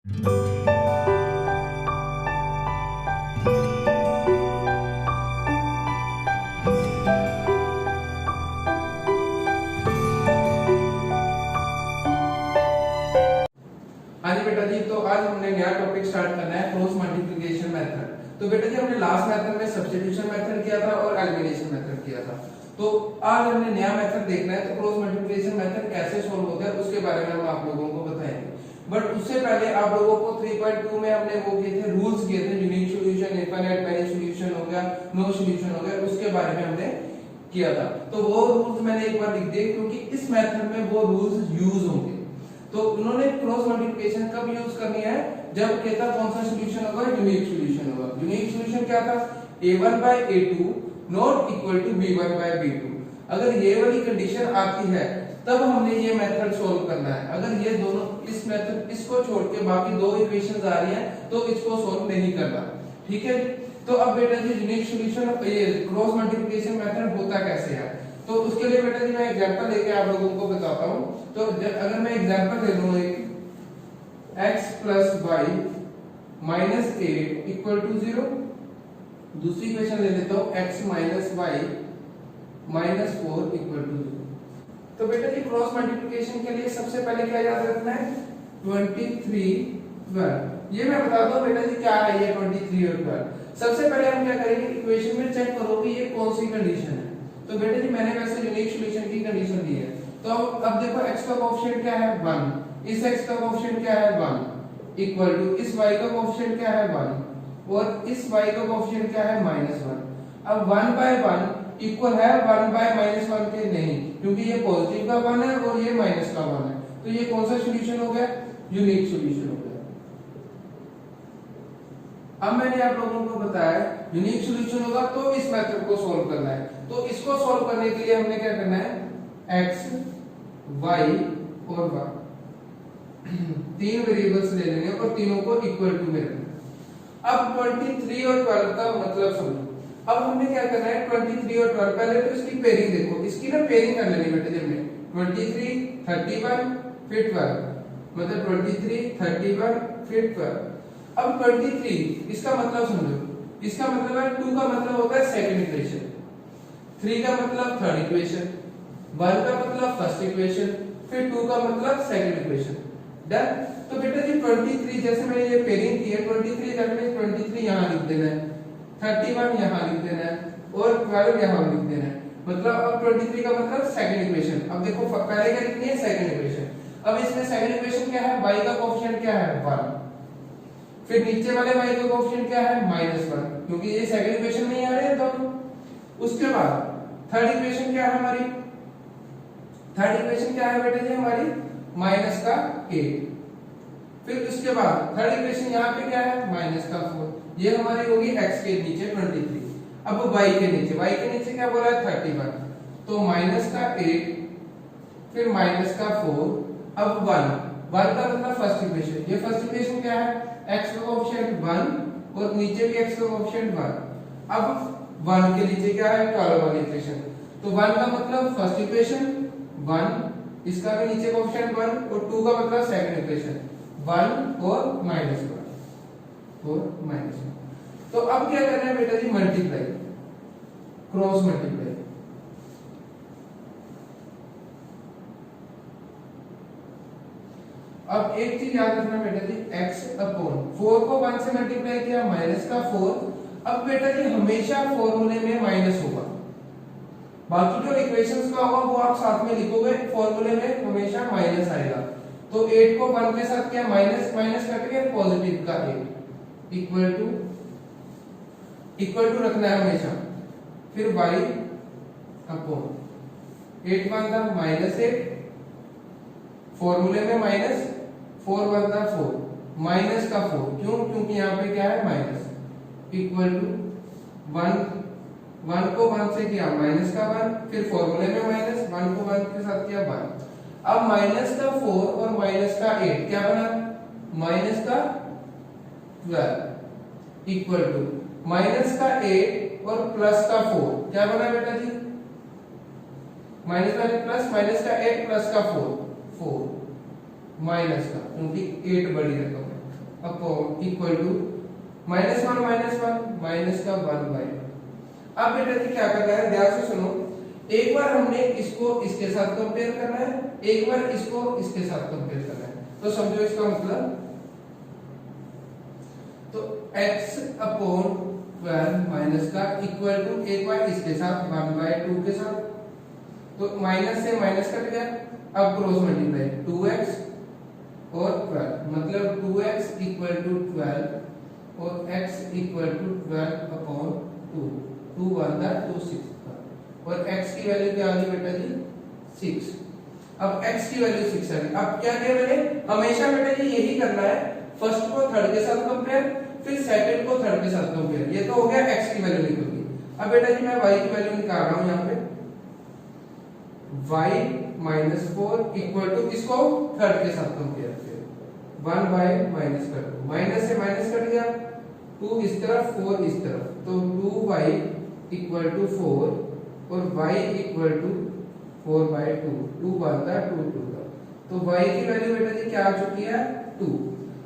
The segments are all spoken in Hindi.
हाँ जी बेटा जी, तो आज हमने नया टॉपिक स्टार्ट करना है, क्रॉस मल्टीप्लिकेशन मेथड। तो बेटा जी हमने लास्ट मेथड में सब्स्टिट्यूशन मेथड किया था और एलिमिनेशन मेथड किया था। तो आज हमने नया मेथड देखना है, तो क्रॉस मल्टीप्लिकेशन मेथड कैसे सोल्व होता है उसके बारे में हम आप लोगों को बताएंगे। बट उससे पहले आप लोगों को 3.2 में हमने वो किए थे, रूल्स किए थे, unique solution, infinite many solution हो गया, नो सॉल्यूशन हो गया, उसके बारे में हमने किया था। तो वो रूल्स मैंने एक बार लिख दिए क्योंकि इस मेथड में वो रूल्स यूज होंगे। तो उन्होंने क्रॉस मल्टीप्लिकेशन कब यूज करनी है, जब कहता कौन सा सॉल्यूशन होगा, यूनिक सॉल्यूशन होगा। यूनिक सॉल्यूशन क्या था, a1/a2 not equal to b1/b2। अगर ये वाली कंडीशन आती है तब हमने ये मेथड सोल्व करना है। अगर ये दोनों इस मेथड इसको छोड़ के बाकी दो इक्वेशंस आ रही हैं तो इसको सोल्व नहीं करना, ठीक है। तो अब बेटा जी यूनिक सॉल्यूशन, ये क्रॉस मल्टीप्लिकेशन मेथड होता कैसे है, तो उसके लिए बेटा जी मैं एग्जांपल लेके आप लोगों को बताता हूं। तो अगर मैं एग्जांपल ले लूं एक, x + y - 8 = 0। दूसरी इक्वेशन ले लेता हूं, x - y - 4 = 0। तो बेटा जी क्रॉस मल्टीप्लिकेशन के लिए सबसे पहले क्या याद रखना है, 23 12। ये मैं बताता हूं बेटा जी क्या है ये 23 और 12। सबसे पहले हम क्या करेंगे, इक्वेशन में चेक करो कि ये कौन सी कंडीशन है। तो बेटा जी मैंने वैसे यूनिक सॉल्यूशन की कंडीशन दी है। तो अब देखो x का कोएफिशिएंट क्या है 1, इस x का कोएफिशिएंट क्या है 1 इक्वल टू इस y का कोएफिशिएंट क्या है 1 और इस y का कोएफिशिएंट क्या है -1। अब 1/1 इक्वल है 1/-1 के नहीं, क्योंकि ये पॉजिटिव का 1 है और ये माइनस का 1 है। तो ये कौन सा सॉल्यूशन हो गया, यूनिक सॉल्यूशन हो गया। अब मैंने आप लोगों को बताया यूनिक सॉल्यूशन होगा तो इस मेथड को सोल्व करना है। तो इसको सोल्व करने के लिए हमने क्या करना है, x y और y तीन वेरिएबल्स ले लेंगे और तीनों को इक्वल टू में रखना है। अब 23 और 12 का मतलब समझो। अब हमने क्या करना है, 23 और 12 पहले तो इसकी पेयरिंग देखो, इसकी ना पेयरिंग कर लेनी बेटे। जब में 23 31 फिर 12, मतलब 23 31 फिर 12। अब 23 इसका मतलब समझो, इसका मतलब है 2 का मतलब होता है सेकंड इक्वेशन, 3 का मतलब थर्ड इक्वेशन, 1 का मतलब फर्स्ट इक्वेशन, फिर 2 का मतलब सेकंड इक्वेशन। डन। तो बेटा जी 23 जैसे मैंने ये पेयरिंग की है, 23 दैट मींस 23 यहां लिख देना है, 31 यहां लिख देना है और 12 यहां लिख देना है। मतलब अब 23 का मतलब सेकंड इक्वेशन। अब देखो पहले क्या लिखनी है, सेकंड इक्वेशन। अब इसमें सेकंड इक्वेशन क्या है, y का कोएफिशिएंट क्या है 1, फिर नीचे वाले y का कोएफिशिएंट क्या है -1, क्योंकि ये सेकंड इक्वेशन में ही आ रहे हैं दोनों। उसके बाद थर्ड इक्वेशन क्या है हमारी, थर्ड इक्वेशन क्या है बेटा जी हमारी -8। फिर उसके बाद थर्ड इक्वेशन यहाँ पे क्या है -4। ये हमारी होगी x के नीचे 23। अब y के नीचे क्या बोला है 31, तो -8 फिर -4 अब 1 का मतलब फर्स्ट इक्वेशन। ये फर्स्ट इक्वेशन क्या है, x का कोएफिशिएंट 1 और नीचे भी x का कोएफिशिएंट 1। अब 1 के नीचे क्या है 12 वाली इक्वेशन, तो 1 का मतलब फर्स्ट इक्वेशन 1, इसका भी नीचे कोएफिशिएंट 1 और 2 का मतलब सेकंड इक्वेशन 1 और -1 और -1। तो अब क्या करना है बेटा जी, मल्टीप्लाई, क्रॉस मल्टीप्लाई। अब एक चीज याद रखना बेटा जी, x/4 को 1 से मल्टीप्लाई किया -4। अब बेटा जी हमेशा फॉर्मूले में माइनस होगा, बाकी जो इक्वेशंस का होगा वो आप साथ में लिखोगे, फॉर्मूले में हमेशा माइनस आएगा। तो 8 को 1 के साथ क्या माइनस माइनस करके पॉजिटिव का 8 इक्वल टू रखना है हमेशा। फिर y/, 8 1 था -8, फॉर्मूले में माइनस, 4 1 था 4, माइनस का 4, क्यों, क्योंकि यहाँ पे क्या है माइनस, इक्वल टू 1 को 1 से किया माइनस का 1, फिर फॉर्मूले में माइनस, 1 को 1 के साथ किया 1। अब माइनस का 4 और माइनस का 8 क्या बना, माइनस का 12 इक्वल टू माइनस का 8 और प्लस का 4 क्या बना बेटा जी, माइनस का प्लस, माइनस का 8 प्लस का 4 माइनस का, क्योंकि 8 बड़ी रकम है। अपॉन इक्वल टू -1 माइनस का 1/। अब बेटा जी क्या करना है, ध्यान से सुनो। एक बार हमने इसको इसके साथ कंपेयर करना है, एक बार इसको इसके साथ कंपेयर करना है। तो समझो इसका मतलब, तो x अपॉन 12 माइनस का इक्वल टू एक बार इसके साथ 1/2 के साथ, तो माइनस से माइनस कट गया, अब क्रॉस मल्टीप्लाई 2x और 12 मतलब 2x इक्वल टू 12 और x इक्वल टू 12 अपॉन 2, 2 1 2 6 और x की वैल्यू क्या आ गई बेटा जी 6। अब x की वैल्यू 6 आ गई। अब क्या किया मैंने, हमेशा बेटा जी यही करना है, फर्स्ट को थर्ड के साथ कंपेयर, फिर सेकंड को थर्ड के साथ कंपेयर। ये तो हो गया x की वैल्यू निकल गई। अब बेटा जी मैं y की वैल्यू निकाल रहा हूं, यहां पे y -4 इक्वल टू इसको थर्ड के साथ कंपेयर किया, 1 माइनस कर दो, माइनस से माइनस कट गया, 2 इस तरफ 4 इस तरफ, तो 2y इक्वल टू 4 और y इक्वल टू 4/2, 2 बनता है 2 2 का, तो y की वैल्यू बेटा जी क्या आ चुकी है 2।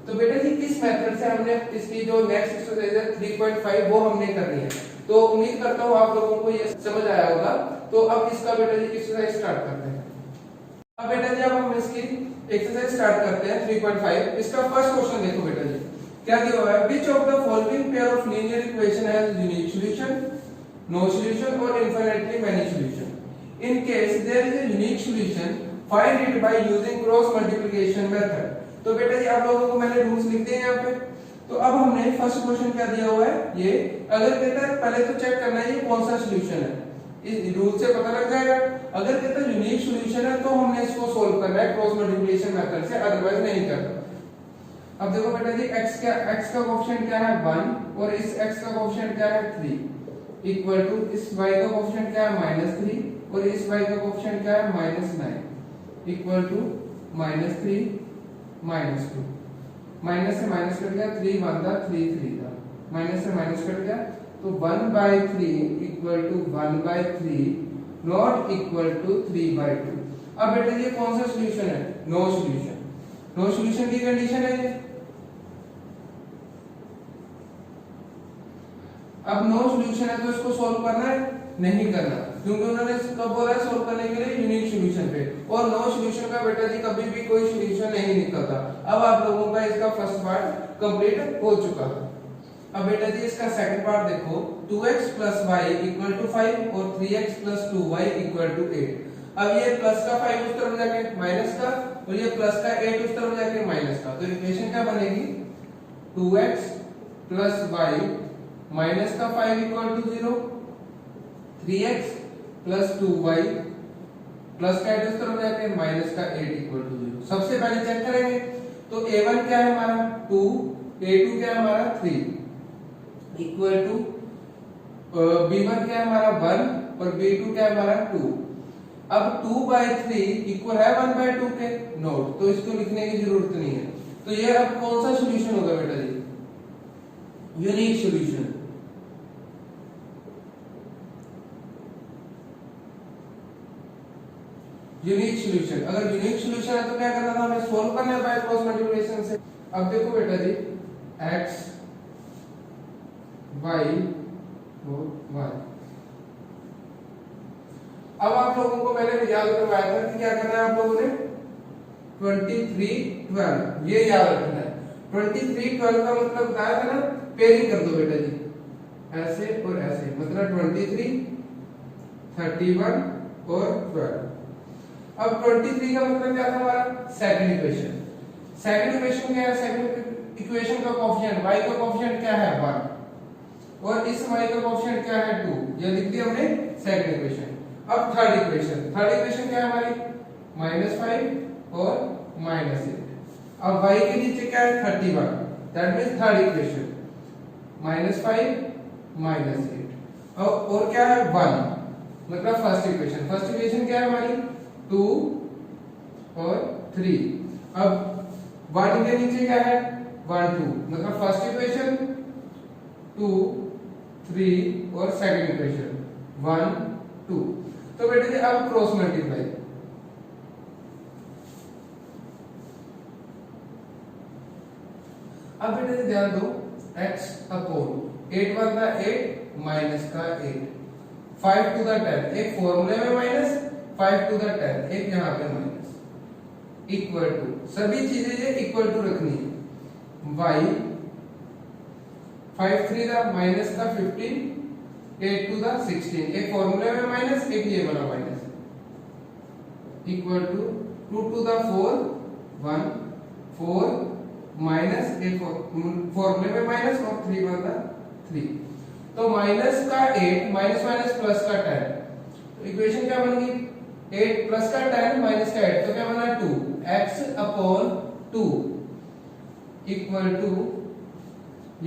तो बेटा जी इस मेथड से हमने इसकी जो नेक्स्ट एक्सरसाइज है 3.5 वो हमने करनी है। तो उम्मीद करता हूँ आप लोगों को ये समझ आया होगा। तो अब इसका बेटा जी एक्सरसाइज स्टार्ट करते हैं। अब बेटा जी अब हम इसकी एक्सरसाइज स्टार्ट करते हैं 3.5। इसका फर्स्ट क्वेश्चन देखो बेटा जी क्या दिया हुआ है, which of the following pair of linear equation has unique solution, no solution और infinitely many solution. In case there is a unique solution find it by using cross multiplication method. तो बेटा जी आप लोगों को मैंने रूल्स लिख दिए यहाँ पे। तो अब हमने फर्स्ट क्वेश्चन क्या दिया हुआ है, ये अगर कहता है पहले तो चेक करना है ये कौन सा सॉल्यूशन है, इस रूल से पता लग जाएगा। अगर कहता है यूनिक सॉल्यूशन है तो हमने इसको सोल्व करना है क्रॉस मल्टीप्लिकेशन मेथड से, अदरवाइज नहीं करना। अब देखो बेटा जी x का कोएफिशिएंट क्या है 1 और इस x का कोएफिशिएंट क्या है 3 इक्वल टू इस y का कोएफिशिएंट क्या है -3 और इस y का कोएफिशिएंट क्या है -9 इक्वल टू -3 -2, माइनस से माइनस कट गया, 3 1 3 3 था, माइनस से माइनस कट गया, तो 1/3 equal to 1/3 not equal to 3/2। अब बेटा ये कौन सा सॉल्यूशन है, नो सॉल्यूशन। नो सॉल्यूशन की कंडीशन है ये। अब नो सॉल्यूशन है तो इसको सॉल्व करना है, नहीं करना, क्योंकि उन्होंने कब बोला है सॉल्व करने के लिए यूनिक सॉल्यूशन पे, और नो सॉल्यूशन का बेटा जी कभी भी कोई सॉल्यूशन नहीं निकलता। अब आप लोगों का इसका फर्स्ट पार्ट कंप्लीट हो चुका है। अब बेटा जी इसका सेकंड पार्ट देखो, 2x + y = 5 और 3x + 2y = 8। अब ये प्लस का 5 उस तरफ जाके माइनस का और ये प्लस का 8 उस तरफ जाके माइनस का, तो इक्वेशन क्या बनेगी 2x + y माइनस का 5 = 0, 3x + 2y प्लस का 8 उस तरफ जाके माइनस का 8 = 0। सबसे पहले चेक करेंगे, तो a1 क्या है हमारा 2, a2 क्या है हमारा 3 इक्वल टू b1 क्या है हमारा 1 और b2 क्या है हमारा 2। अब 2/3 इक्वल है 1/2 के, नोट, तो इसको लिखने की जरूरत नहीं है। तो ये अब कौन सा सॉल्यूशन होगा बेटा जी, यूनिक सॉल्यूशन। यूनिक सॉल्यूशन, अगर यूनिक सॉल्यूशन है तो क्या करना था हमें, सोल्व करना है बाय क्रॉस मल्टीप्लिकेशन से। अब देखो बेटा जी x y और y, अब आप लोगों को मैंने याद करवाया था कि क्या करना है आप लोगों ने 23 12 ये याद रखना है। 23 12 का मतलब बताया था ना, पेयरिंग कर दो बेटा जी, ऐसे और ऐसे, मतलब 23 31 और 12। अब 23 का मतलब क्या था हमारा, सेकंड इक्वेशन। सेकंड इक्वेशन क्या है, सेकंड इक्वेशन का कोएफिशिएंट y का कोएफिशिएंट क्या है 1 और इस y का कोएफिशिएंट क्या है 2, ये लिख दिया हमने सेकंड इक्वेशन। अब थर्ड इक्वेशन, थर्ड इक्वेशन क्या है हमारी -5 और -8। अब y के नीचे क्या है 31, दैट मींस थर्ड इक्वेशन -5 -8 और क्या है 1, मतलब फर्स्ट इक्वेशन। फर्स्ट इक्वेशन क्या है हमारी 2 और 3। अब 1 के नीचे क्या है 1 2, मतलब फर्स्ट इक्वेशन 2 3 और सेकंड इक्वेशन 1 2। तो बेटे जी अब क्रॉस मल्टीप्लाई, अब बेटा जी ध्यान दो, x अपॉन 8 बनता 8 माइनस का 8, 5 टू द 10, एक फॉर्मूले में माइनस, 5 टू द 10 एक यहाँ पे माइनस, इक्वल टू, सभी चीजें ये इक्वल टू रखनी है, y 5 3 द माइनस का 15, 8 टू द 16, एक फॉर्मूले में माइनस, एक ये वाला minus, equal to 2 to the 4 1 4 minus, एक फॉर्मूले में माइनस और 3 वन द 3, तो माइनस का 8 माइनस माइनस प्लस का 10, तो इक्वेशन क्या बन गई, 8 प्लस का 10 माइनस का 8, तो क्या बना 2, x अपॉन 2 इक्वल टू,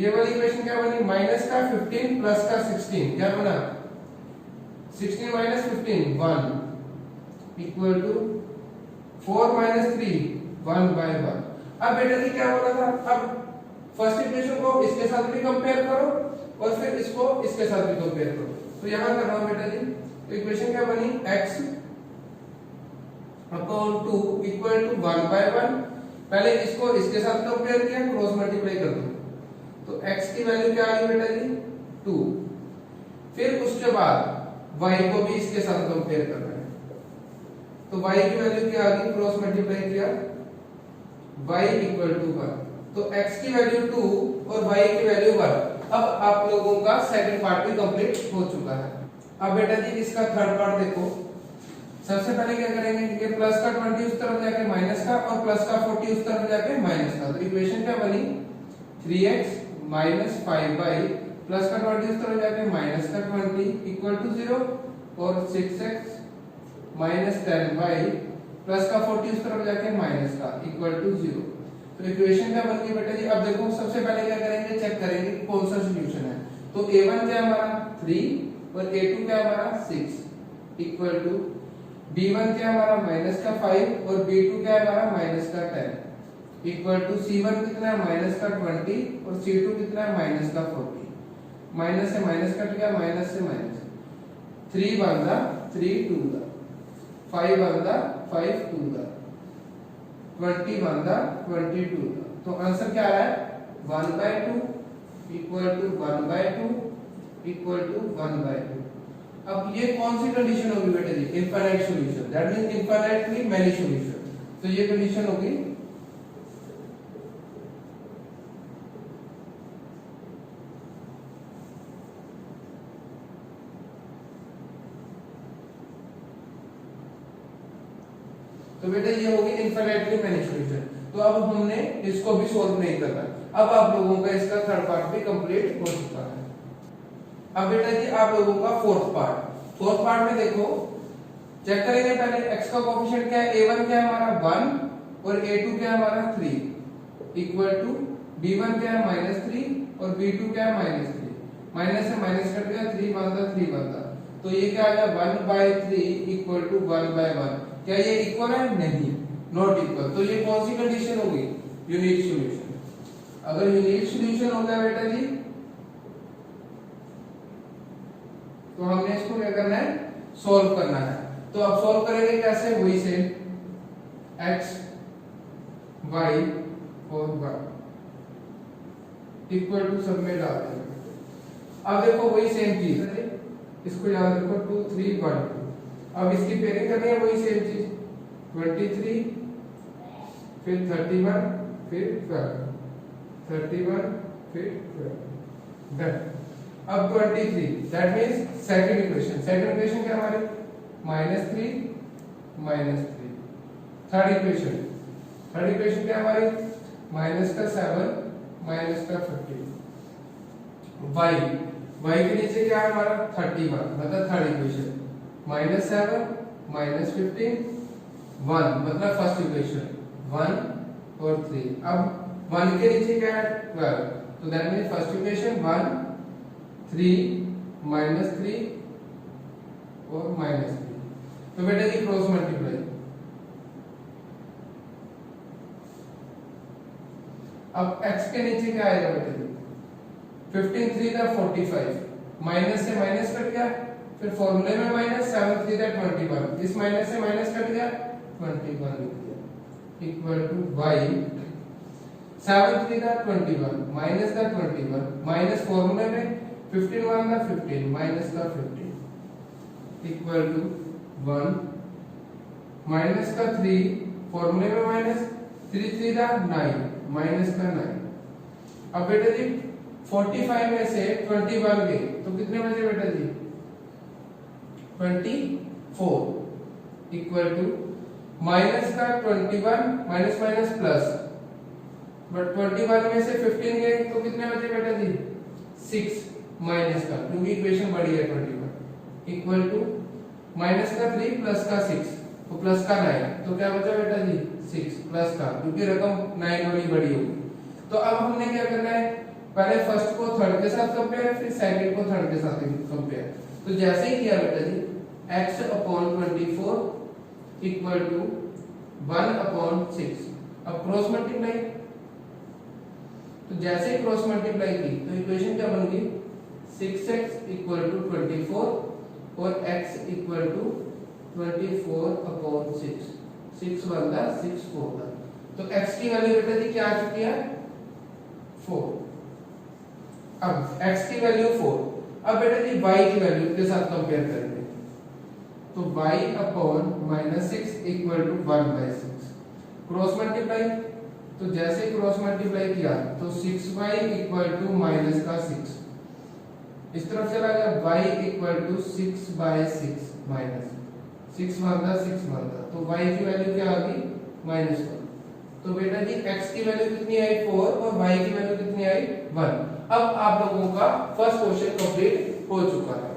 ये वाली इक्वेशन क्या बनी, माइनस का 15 प्लस का 16, क्या बना 16 minus 15 1 equal to 4 minus 3 1 by 1। अब बेटा जी क्या बोला था, अब फर्स्ट इक्वेशन को इसके साथ भी कंपेयर करो और फिर इसको इसके साथ भी कंपेयर करो, तो यहां कर रहा हूं बेटा जी, तो इक्वेशन क्या बनी, x upon 2 equal to 1 by 1, पहले इसको इसके साथ कंपेयर किया, क्रॉस मल्टीप्लाई कर दो, तो x की वैल्यू क्या आ गई बेटा जी 2, फिर उसके बाद y को भी इसके साथ कंपेयर करना है, तो y की वैल्यू क्या आ गई, क्रॉस मल्टीप्लाई किया, y इक्वल टू 1, तो x की वैल्यू 2 और y की वैल्यू 1। अब आप लोगों का सेकंड पार्ट भी कंप्लीट हो चुका है। अब बेटा जी इसका थर्ड पार्ट देखो, सबसे पहले क्या करेंगे, ये प्लस का 20 उस तरफ जाके माइनस का और प्लस का 40 उस तरफ जाके माइनस का, तो इक्वेशन क्या बनी 3x माइनस 5 बाई प्लस का 20 उस तरफ जाके माइनस का 20 इक्वल टू 0 और 6x माइनस 10 बाई प्लस का 40 उस तरफ जाके माइनस का इक्वल टू 0। तो इक्वेशन क्या बन गई बेटा जी, अब देखो सबसे पहले क्या करेंगे, चेक करेंगे कौन सा सॉल्यूशन है, तो a1 क्या हमारा 3 और a2 क्या हमारा 6 इक्वल टू b1 क्या हमारा माइनस का 5 और b2 क्या हमारा माइनस का 10 इक्वल टू c1 कितना है माइनस का 20 और c2 कितना है माइनस का 40, माइनस से माइनस कट गया, माइनस से माइनस, 3 1 दा 3 2 दा 5 1 दा 5 2 दा 20 1 दा 22 दा, तो आंसर क्या आ रहा है 1 by 2 equal to 1 by 2 equal to 1 by 2। अब ये कौन सी कंडीशन होगी बेटे जी, infinite solution, that means infinitely many solution, तो ये कंडीशन होगी तो बेटा ये होगी इनफाइनाइटली मैनी सॉल्यूशन। तो अब हमने इसको भी सॉल्व नहीं करना, अब आप लोगों का इसका थर्ड पार्ट भी कंप्लीट हो चुका है। अब बेटा जी आप लोगों का फोर्थ पार्ट में देखो, चेक करेंगे पहले x का कोएफिशिएंट क्या है, a1 क्या है हमारा 1 और a2 क्या है हमारा 3 इक्वल टू b1 क्या है -3 और b2 क्या है -3, माइनस से माइनस कट गया, 3 बनता 3 बनता, तो ये क्या आ गया 1 बाय 3 इक्वल टू 1 बाय 1, क्या ये इक्वल है, नहीं नॉट इक्वल, तो ये कौन सी कंडीशन होगी, यूनिक सॉल्यूशन। अगर यूनिक सॉल्यूशन हो गया बेटा जी तो हमने इसको क्या करना है, सॉल्व करना है, तो अब सॉल्व करेंगे कैसे, वही सेम x y और y इक्वल टू सब में डाल देंगे। अब देखो वही सेम चीज है, इसको याद रखो 2 3 1 2, अब इसकी पेयरिंग करनी है, वही सेम चीज 23 फिर 31 फिर 12 31 फिर 12 डन। अब 23 दैट मींस सेकंड इक्वेशन क्या हमारे -3 -3, थर्ड इक्वेशन क्या हमारी -7 -15, y के नीचे क्या है हमारा 31, मतलब थर्ड इक्वेशन -7 -15 1, मतलब फर्स्ट इक्वेशन 1 और 3, अब 1 के नीचे क्या है 12, तो दैट मींस फर्स्ट इक्वेशन 1 3 -3 और -3, तो बेटा जी क्रॉस मल्टीप्लाई, अब x के नीचे क्या आएगा बेटा जी 15 3 दा 45, माइनस से माइनस कट गया, फिर फॉर्मूले में माइनस, 7 3 दा 21, इस माइनस से माइनस कट गया 21 लिख दिया इक्वल टू y 7 3 का 21 माइनस का 21 माइनस फॉर्मूले में 15 1 का 15 माइनस का 15 इक्वल टू 1 माइनस का 3 फॉर्मूले में माइनस 3 3 का 9 माइनस का 9। अब बेटा जी 45 में से 21 गए तो कितने बचे बेटा जी 24 इक्वल टू माइनस का 21 माइनस माइनस प्लस बट 21 में से 15 गए तो कितने बचे बेटा जी 6 माइनस का क्योंकि इक्वेशन बड़ी है 21 इक्वल टू माइनस का 3 प्लस का 6 तो प्लस का 9 तो क्या बचा बेटा जी 6 प्लस का क्योंकि रकम 9 वाली बड़ी होगी। तो अब हमने क्या करना है पहले फर्स्ट को थर्ड के साथ कंपेयर फिर सेकंड को थर्ड के साथ कंपेयर। तो जैसे ही किया बेटा जी x upon 24 equal to 1 upon 6 अब क्रॉस मल्टीप्लाई तो जैसे ही क्रॉस मल्टीप्लाई की तो इक्वेशन क्या बन गई 6x इक्वल टू 24 और x इक्वल टू 24 अपॉन 6 6 1 6 4 तो x की वैल्यू बेटा जी क्या आ चुकी है 4। अब x की वैल्यू 4 अब बेटा जी y की वैल्यू के साथ कंपेयर करेंगे तो y upon -6 equal to 1/6 cross multiply तो जैसे क्रॉस मल्टीप्लाई किया तो 6y इक्वल टू माइनस का 6 इस तरफ चला गया y इक्वल टू 6/6 माइनस 6 1 6 1 तो y की वैल्यू क्या आ गई -1। तो बेटा जी x की वैल्यू कितनी आई 4 और y की वैल्यू कितनी आई 1। अब आप लोगों का फर्स्ट क्वेश्चन कंप्लीट हो चुका है।